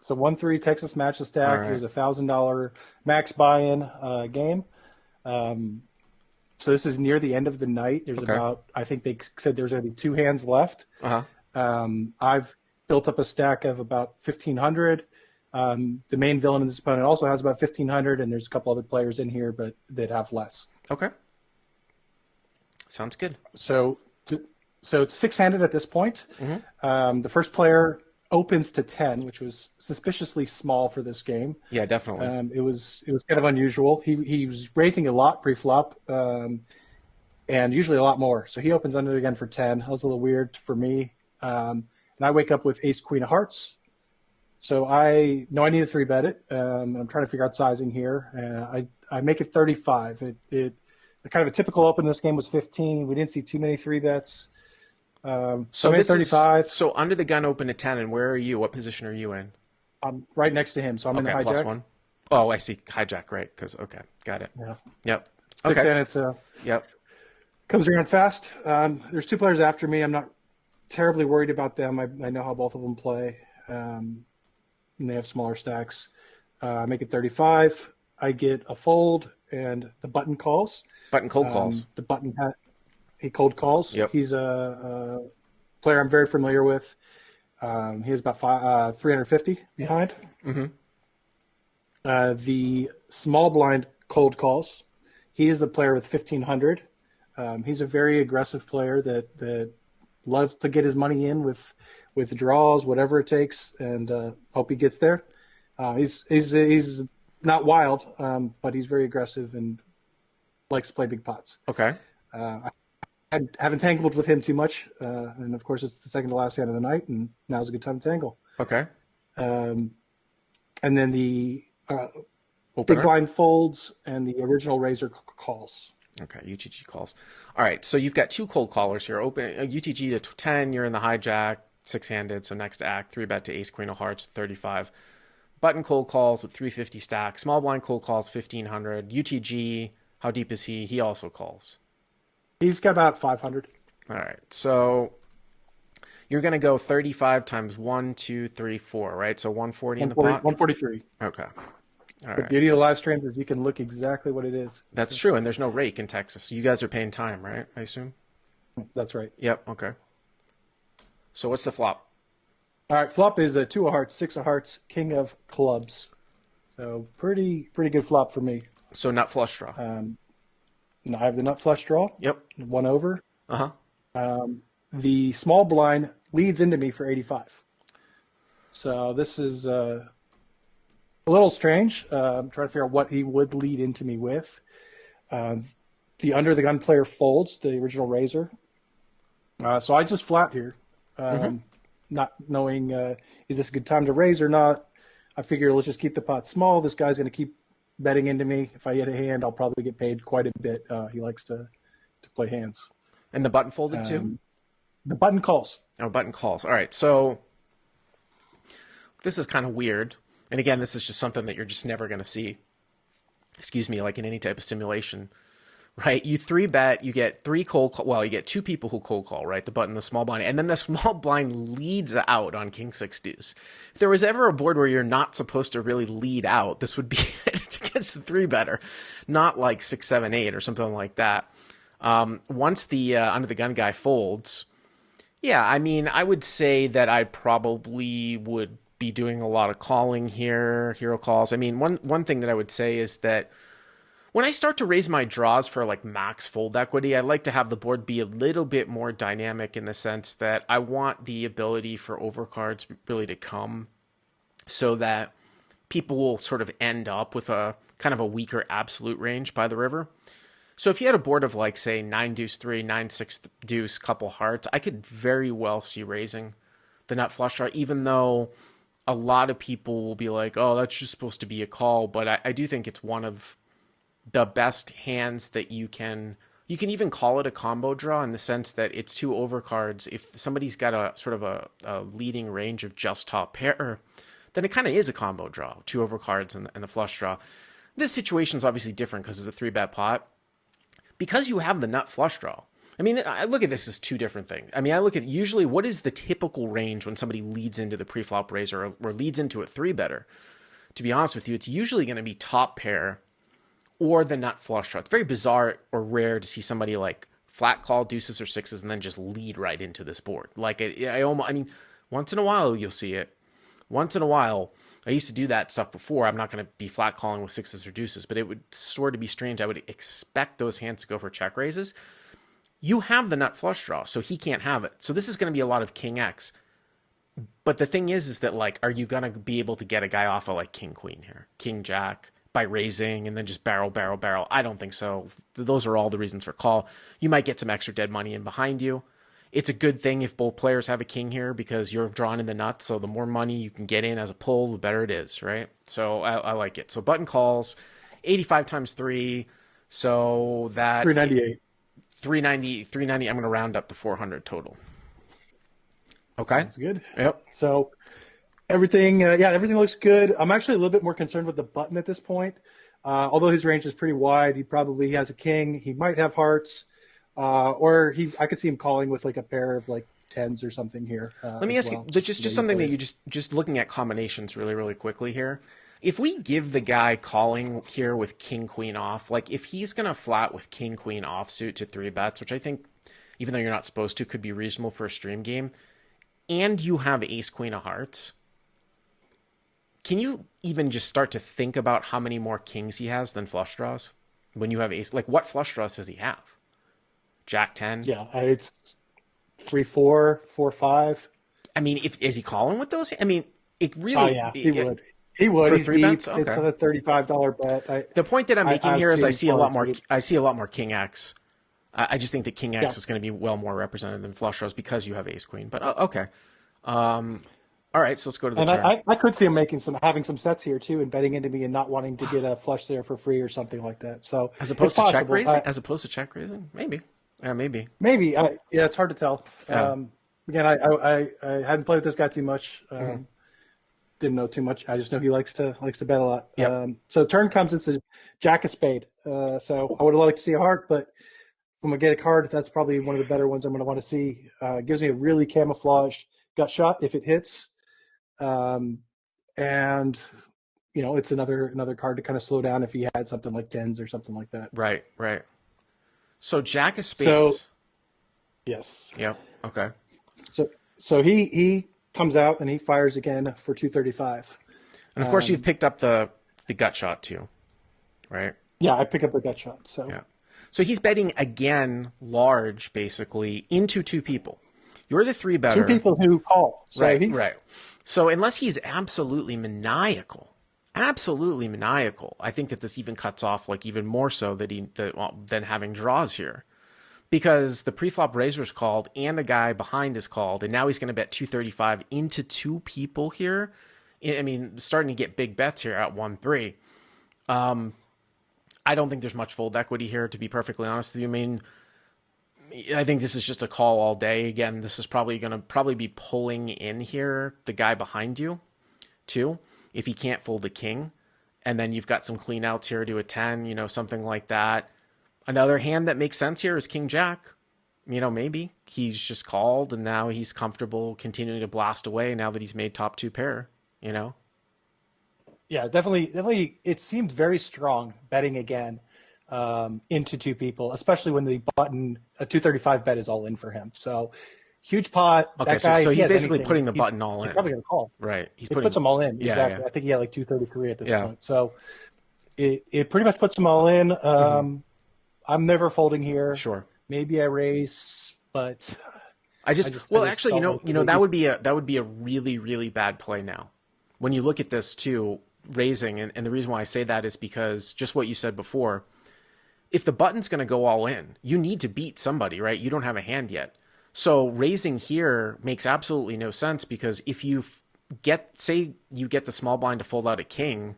So 1-3 Texas match the All stack. It right. was $1,000 max buy-in game. So this is near the end of the night. There's Okay. about, I think they said there's going to be 2 hands left. Uh-huh. I've built up a stack of about 1,500. The main villain in this opponent also has about 1,500, and there's a couple other players in here, but that have less. Okay. Sounds good. So it's six-handed at this point. Mm-hmm. The first player opens to 10, which was suspiciously small for this game. Yeah, definitely. It was kind of unusual. He was raising a lot pre-flop, and usually a lot more. So he opens under again for 10. That was a little weird for me. And I wake up with ace queen of hearts. So I know I need to 3-bet it. I'm trying to figure out sizing here. I make it 35. The kind of a typical open in this game was 15. We didn't see too many 3-bets. So I made 35. So under the gun open at 10, and where are you? What position are you in? I'm right next to him, so I'm in the hijack. +1. Oh, I see. Hijack, right? Because got it. Yeah. Yep. Six-handed, Yep. comes around fast. There's 2 players after me. I'm not terribly worried about them. I know how both of them play. And they have smaller stacks. I make it 35. I get a fold, and the button calls. Button cold calls. The button he cold calls. Yep. He's a player I'm very familiar with. He has about 350 behind. Mm-hmm. The small blind cold calls. He is the player with 1,500. He's a very aggressive player that loves to get his money in with draws, whatever it takes, and hope he gets there. He's not wild, but he's very aggressive and likes to play big pots. Okay. I haven't tangled with him too much, and of course it's the second to last hand of the night, and now's a good time to tangle. Okay. And then the Opener. big blind folds and the original razor calls. Okay, UTG calls. All right, so you've got 2 cold callers here. Open UTG to 10, you're in the hijack, 6-handed, so next act, 3-bet to ace, queen of hearts, 35. Button cold calls with 350 stack. Small blind cold calls, 1,500. UTG, how deep is he? He also calls. He's got about 500. All right, so you're going to go 35 times 1, 2, 3, 4, right? So 140 in the pot? 143. Okay. All The right. beauty of the live stream is you can look exactly what it is. That's true, and there's no rake in Texas. So you guys are paying time, right? I assume? That's right. Yep, okay. So what's the flop? All right, flop is a 2 of hearts, 6 of hearts, king of clubs. So pretty good flop for me. So nut flush draw. I have the nut flush draw. Yep. 1 over. Uh-huh. The small blind leads into me for 85. So this is a little strange. I'm trying to figure out what he would lead into me with. The under the gun player folds, the original razor. So I just flat here, not knowing is this a good time to raise or not. I figure let's just keep the pot small. This guy's going to keep betting into me. If I hit a hand, I'll probably get paid quite a bit. He likes to play hands. And the button folded too? The button calls. Oh, button calls. All right, so this is kind of weird. And again, this is just something that you're just never going to see. Excuse me, like in any type of simulation, right? You 3-bet, you get 3 cold call. Well, you get 2 people who cold call, right? The button, the small blind, and then the small blind leads out on king 6 deuce. If there was ever a board where you're not supposed to really lead out, this would be it against the 3-better, not like 6, 7, 8 or something like that. Once the under the gun guy folds, yeah, I mean, I would say that I probably would be doing a lot of calling here, hero calls. I mean, one thing that I would say is that when I start to raise my draws for like max fold equity, I like to have the board be a little bit more dynamic in the sense that I want the ability for overcards really to come so that people will sort of end up with a kind of a weaker absolute range by the river. So if you had a board of like, say, 9 deuce 3, 9 6 deuce, couple hearts, I could very well see raising the nut flush draw, even though a lot of people will be like, oh, that's just supposed to be a call. But I do think it's one of the best hands that you can even call it a combo draw in the sense that it's 2 overcards. If somebody's got a sort of a leading range of just top pair, then it kind of is a combo draw, 2 overcards and the flush draw. This situation is obviously different because it's a 3-bet pot. Because you have the nut flush draw, I mean, I look at this as two different things. I mean, I look at usually what is the typical range when somebody leads into the pre-flop raiser or leads into a three better. To be honest with you, it's usually going to be top pair or the nut flush draw. It's very bizarre or rare to see somebody like flat call deuces or sixes and then just lead right into this board. Like I mean, once in a while you'll see it. Once in a while, I used to do that stuff before. I'm not going to be flat calling with sixes or deuces, but it would sort of be strange. I would expect those hands to go for check raises. You have the nut flush draw, so he can't have it. So this is going to be a lot of king X. But the thing is that, like, are you going to be able to get a guy off of, like, king queen here? King jack by raising and then just barrel, barrel, barrel? I don't think so. Those are all the reasons for call. You might get some extra dead money in behind you. It's a good thing if both players have a king here because you're drawn in the nuts. So the more money you can get in as a pull, the better it is, right? So I like it. So button calls, 85 times 3. So that 398. 390. I'm going to round up to 400 total. Okay. Sounds good. Yep. So everything, everything looks good. I'm actually a little bit more concerned with the button at this point. Although his range is pretty wide, he probably has a king. He might have hearts, I could see him calling with like a pair of like tens or something here. Let me ask you, just something that you just looking at combinations really, really quickly here. If we give the guy calling here with king queen off, like if he's gonna flat with king queen offsuit to 3-bets, which I think, even though you're not supposed to, could be reasonable for a stream game, and you have ace queen of hearts, can you even just start to think about how many more kings he has than flush draws when you have ace? Like what flush draws does he have? Jack 10? Yeah, it's 3-4, 4-5. I mean, is he calling with those? I mean, it really. Oh yeah, he would. He would. For He's 3 deep. bets? Okay. It's a $35 bet. The point that I'm making here is I see a lot more. deep. I see a lot more king X. I just think that king X is going to be well more represented than flush draws because you have ace queen. But okay. All right, so let's go to the And turn. I could see him having some sets here too, and betting into me and not wanting to get a flush there for free or something like that. So as opposed it's to check possible. raising, maybe. Yeah, maybe. Maybe. It's hard to tell. Yeah. Again, I hadn't played with this guy too much. Didn't know too much. I just know he likes to bet a lot. Yep. So turn comes, it's a jack of spade. So I would have liked to see a heart, but if I'm gonna get a card, that's probably one of the better ones I'm gonna want to see. It gives me a really camouflaged gut shot if it hits, and it's another card to kind of slow down if he had something like tens or something like that. Right. So jack of spades. So yes. Yep. Okay. So he comes out and he fires again for 235. And of course, you've picked up the gut shot too, right? Yeah, I pick up a gut shot. So yeah. So he's betting again large, basically, into two people. You're the 3-better. Two people who call. So right. So unless he's absolutely maniacal, I think that this even cuts off like even more so than having draws here. Because the preflop raiser's called and the guy behind is called, and now he's going to bet 235 into two people here. I mean, starting to get big bets here at 1-3. I don't think there's much fold equity here, to be perfectly honest with you. I mean, I think this is just a call all day. Again, this is probably going to be pulling in here the guy behind you, too, if he can't fold a king. And then you've got some clean outs here to a 10, something like that. Another hand that makes sense here is king jack. Maybe he's just called and now he's comfortable continuing to blast away now that he's made top 2 pair, Yeah, definitely. It seemed very strong betting again into two people, especially when the button, a 235 bet is all in for him. So huge pot. Okay, that guy, so he's basically anything, putting the button all in. He's probably going to call. Right. He puts them all in. Yeah, exactly. yeah. I think he had like 233 at this point. So it pretty much puts them all in. I'm never folding here. Sure. Maybe I raise, but actually, that would be a really, really bad play now. When you look at this too, raising, and the reason why I say that is because just what you said before, if the button's going to go all in, you need to beat somebody, right? You don't have a hand yet. So raising here makes absolutely no sense because if you get the small blind to fold out a king,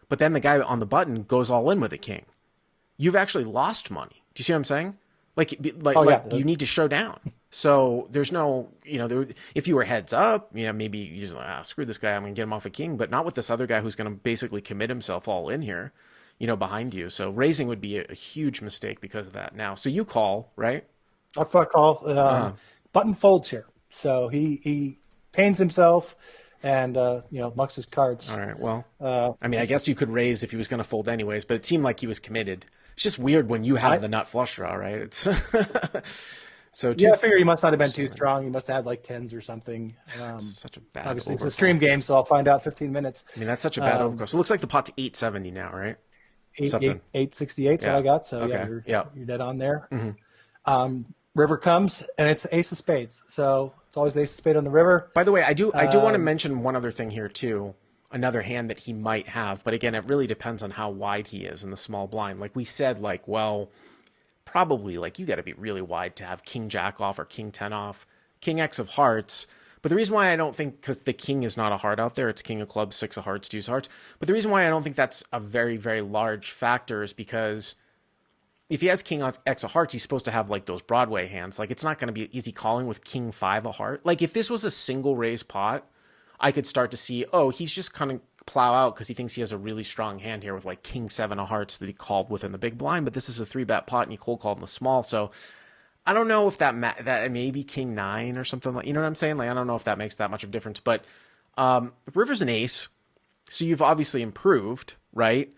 but then the guy on the button goes all in with a king, you've actually lost money. Do you see what I'm saying? You need to show down. So there's no, if you were heads up, maybe you just screw this guy, I'm going to get him off a king, but not with this other guy who's going to basically commit himself all in here, behind you. So raising would be a huge mistake because of that now. So you call, right? I fuck all. Uh, Button folds here, so he pains himself and mucks his all cards. right. Well, Uh, I mean, I guess you could raise if he was going to fold anyways, but it seemed like he was committed. It's just weird when you have I the nut flush draw, right? It's so Yeah, two, I figure he must not have been too 7. strong. He must have had like tens or something. It's such a bad Obviously, it's a overcall. stream game, so I'll find out 15 minutes. I mean, that's such a bad Um, overcall. So it looks like the pot's 870 now, right? eight Something. eight 868 is what Yeah. I got. So yeah, Okay. Yeah. you're dead on there. Hmm. River comes and it's ace of spades. So it's always the ace of spade on the river. By the way, I do want to Um, mention one other thing here too. Another hand that he might have, but again, it really depends on how wide he is in the small blind. Like we said, like, well, probably like you got to be really wide to have king jack off or king 10 off, king x of hearts. But the reason why I don't think, because the king is not a heart out there, it's king of clubs, six of hearts, deuce of hearts. But the reason why I don't think that's a very, very large factor is because if he has king x of hearts, he's supposed to have like those Broadway hands. Like it's not going to be easy calling with king five of heart. Like if this was a single raise pot, I could start to see, oh, he's just kind of plow out because he thinks he has a really strong hand here with like king seven of hearts that he called within the big blind. But this is a 3-bet pot and he cold called in the small. So I don't know if that maybe king nine or something like, you know what I'm saying? Like I don't know if that makes that much of a difference. But river's an ace, so you've obviously improved, right?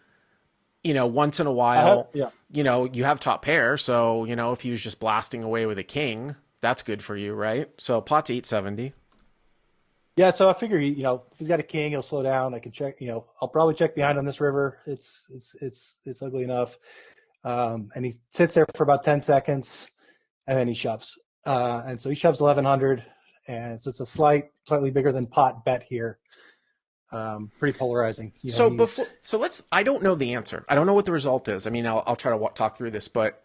Once in a while, yeah. You have top pair. So, if he was just blasting away with a king, that's good for you, right? So pot's 870. Yeah, so I figure if he's got a king, he'll slow down. I can check. I'll probably check behind on this river. It's ugly enough, and he sits there for about 10 seconds, and then he shoves. And so he shoves 1100, and so it's a slightly bigger than pot bet here. Pretty polarizing. So I don't know the answer. I don't know what the result is. I mean, I'll try to talk through this, but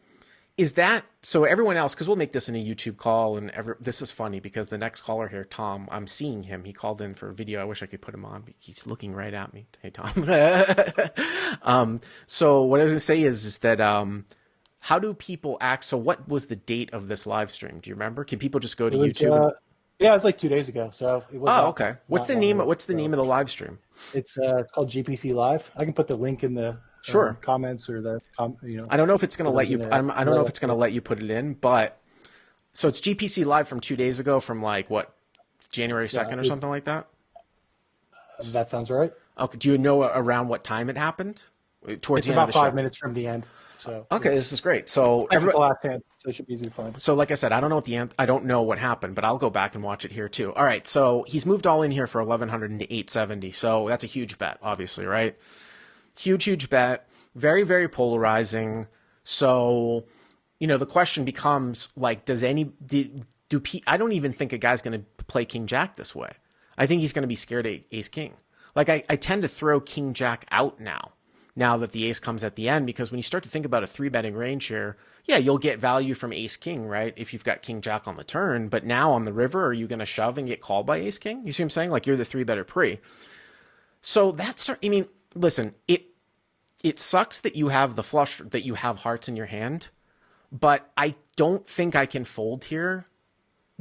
is that so everyone else, because we'll make this in a YouTube call, and this is funny because the next caller here, Tom, I'm seeing him. He called in for a video. I wish I could put him on. He's looking right at me. Hey, Tom. So what I was going to say is that how do people act? So what was the date of this live stream? Do you remember? Can people just go to YouTube? Yeah, it was like 2 days ago. So it was. Oh, okay. What's the name? What's the name of the live stream? It's called GPC Live. I can put the link in the Sure. comments or the I don't know if it's going to let you. I don't know if it's going to let you put it in, but so it's GPC Live from 2 days ago, from like what, January 2nd or something like that. That sounds right. Okay. Do you know around what time it happened? Towards It's the end about of the 5 show? minutes from the end. So Okay, this is great. So the last hand, so it should be easy to find. So like I said, I don't know I don't know what happened, but I'll go back and watch it here too. All right, so he's moved all in here for 1100 into 870. So that's a huge bet, obviously, right? Huge bet. Very, very polarizing. So, the question becomes like, I don't even think a guy's going to play king jack this way. I think he's going to be scared of ace king. Like I tend to throw king jack out now that the ace comes at the end, because when you start to think about a 3-betting range here, yeah, you'll get value from ace king, right? If you've got king jack on the turn, but now on the river, are you going to shove and get called by ace king? You see what I'm saying? Like you're the 3-better pre. So listen, it sucks that you have the flush, that you have hearts in your hand, but I don't think I can fold here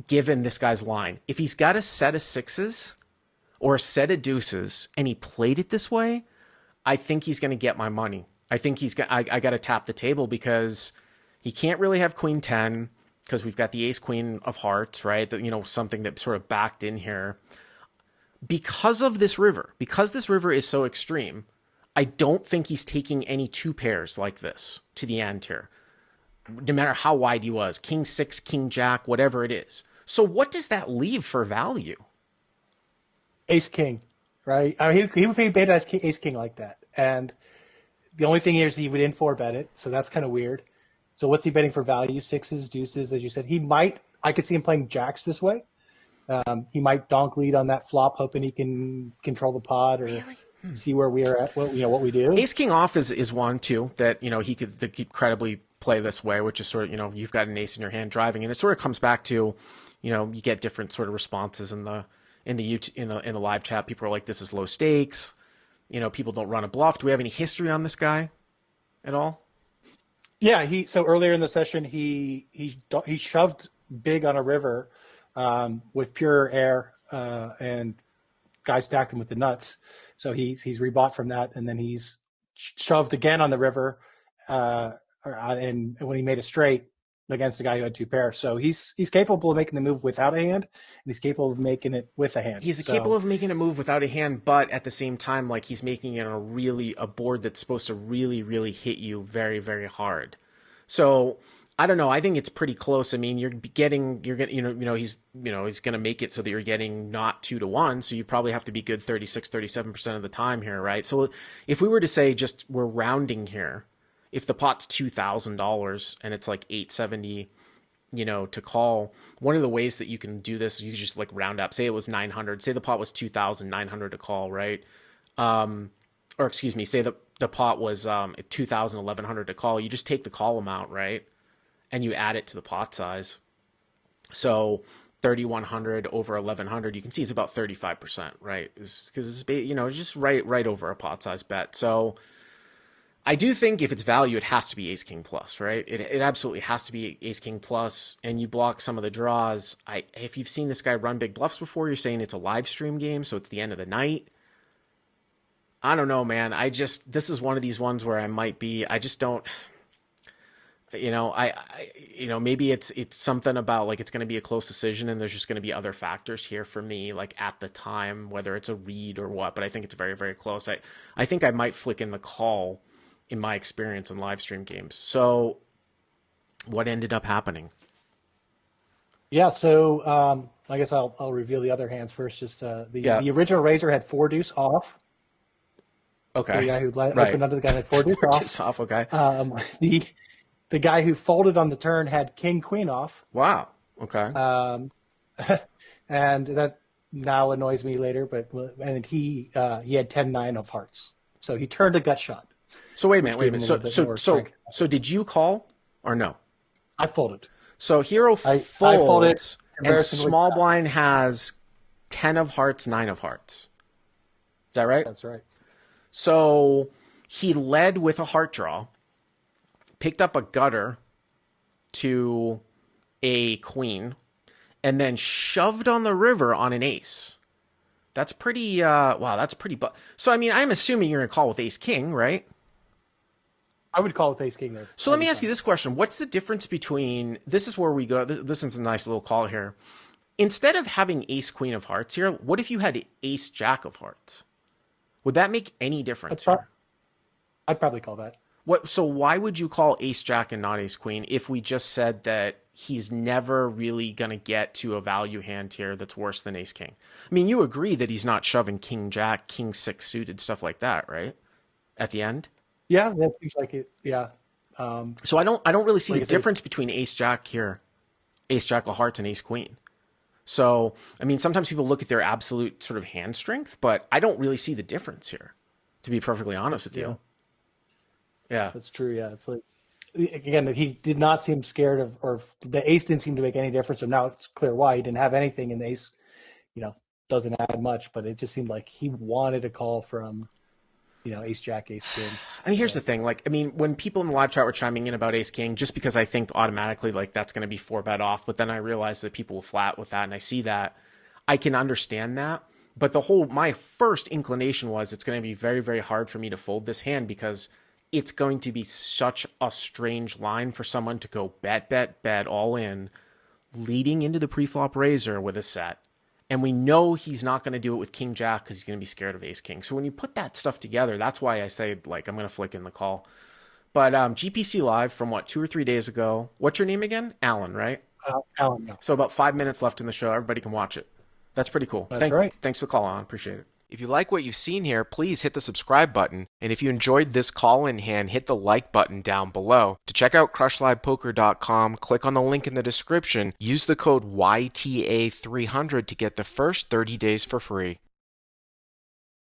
given this guy's line. If he's got a set of sixes or a set of deuces and he played it this way, I think he's going to get my money. I think I got to tap the table because he can't really have queen 10 because we've got the ace queen of hearts, right? That, something that sort of backed in here. Because this river is so extreme, I don't think he's taking any 2 pairs like this to the end here, no matter how wide he was, king 6, king jack, whatever it is. So what does that leave for value? Ace king, right? I mean, he would pay beta as ace king like that, and the only thing here is he would in 4-bet it, so that's kind of weird. So what's he betting for value? Sixes, deuces, as you said. I could see him playing jacks this way. He might donk lead on that flop, hoping he can control the pot or see where we are at, what we do. Ace king off is one too that he could credibly play this way, which is sort of you've got an ace in your hand driving, and it sort of comes back to you get different sort of responses in the live chat. People are like, this is low stakes. People don't run a bluff. Do we have any history on this guy at all? Yeah, so earlier in the session he shoved big on a river with pure air, and guy stacked him with the nuts. So he's rebought from that, and then he's shoved again on the river, and when he made a straight, against a guy who had 2 pairs. So he's capable of making the move without a hand, and he's capable of making it with a hand. He's capable of making a move without a hand, but at the same time, like, he's making it on a board that's supposed to really, really hit you very, very hard. So I don't know. I think it's pretty close. I mean, you're getting, he's going to make it so that you're getting not 2-1. So you probably have to be good 36-37% of the time here, right? So if we were to say just we're rounding here, if the pot's $2,000 and it's like $870, to call, one of the ways that you can do this, you just like round up. Say it was 900. Say the pot was 2,900 to call, right? Or excuse me, say the pot was 2,000, 1,100 to call. You just take the call amount, right? And you add it to the pot size. So 3,100 over 1,100, you can see it's about 35%, right? Because it's just right over a pot size bet. So I do think if it's value, it has to be ace king plus, right? It absolutely has to be ace king plus, and you block some of the draws. If you've seen this guy run big bluffs before, you're saying it's a live stream game, so it's the end of the night. I don't know, man. This is one of these ones where I just don't. Maybe it's something about like it's going to be a close decision and there's just going to be other factors here for me, like at the time, whether it's a read or what, but I think it's very, very close. I think I might flick in the call in my experience in live stream games. So what ended up happening? Yeah, so I guess I'll reveal the other hands first. Just the original raiser had 4 deuce off. Okay. The guy who opened under the guy had 4 deuce off. Deuce off. Okay. The guy who folded on the turn had king queen off. Wow. Okay. And that now annoys me later, and he had 10-9 of hearts, so he turned a gut shot. So wait a minute. So did you call or no? I folded. So hero folds, I folded, and small blind has 10 of hearts, 9 of hearts. Is that right? That's right. So he led with a heart draw, picked up a gutter to a queen, and then shoved on the river on an ace. That's pretty, that's pretty, so I mean, I'm assuming you're going to call with ace king, right? I would call with ace king there. So let me ask you this question. What's the difference between, this is where we go, this is a nice little call here. Instead of having ace queen of hearts here, what if you had ace jack of hearts? Would that make any difference here? I'd probably call that. So why would you call ace jack and not ace queen if we just said that he's never really going to get to a value hand here that's worse than ace king? I mean, you agree that he's not shoving king jack, king 6 suited, stuff like that, right? At the end? Yeah, that seems like it. Yeah. So I don't really see the difference between ace jack here, ace jack of hearts, and ace queen. So, I mean, sometimes people look at their absolute sort of hand strength, but I don't really see the difference here, to be perfectly honest with you. Yeah. That's true. Yeah. It's like, again, he did not seem scared of, or the ace didn't seem to make any difference. So now it's clear why he didn't have anything, and the ace, doesn't add much, but it just seemed like he wanted a call from, ace jack, ace king. I mean, here's the thing. Like, I mean, when people in the live chat were chiming in about ace king, just because I think automatically like that's going to be 4-bet off, but then I realized that people will flat with that, and I see that. I can understand that. But my first inclination was it's going to be very, very hard for me to fold this hand because it's going to be such a strange line for someone to go bet all in, leading into the preflop raiser with a set. And we know he's not going to do it with king jack because he's going to be scared of ace king. So when you put that stuff together, that's why I say, like, I'm going to flick in the call. But GPC Live from 2 or 3 days ago. What's your name again? Alan, right? Alan. Yeah. So about 5 minutes left in the show. Everybody can watch it. That's pretty cool. That's right. Thanks for the call, Alan. Appreciate it. If you like what you've seen here, please hit the subscribe button. And if you enjoyed this call-in hand, hit the like button down below. To check out crushlivepoker.com, click on the link in the description. Use the code YTA300 to get the first 30 days for free.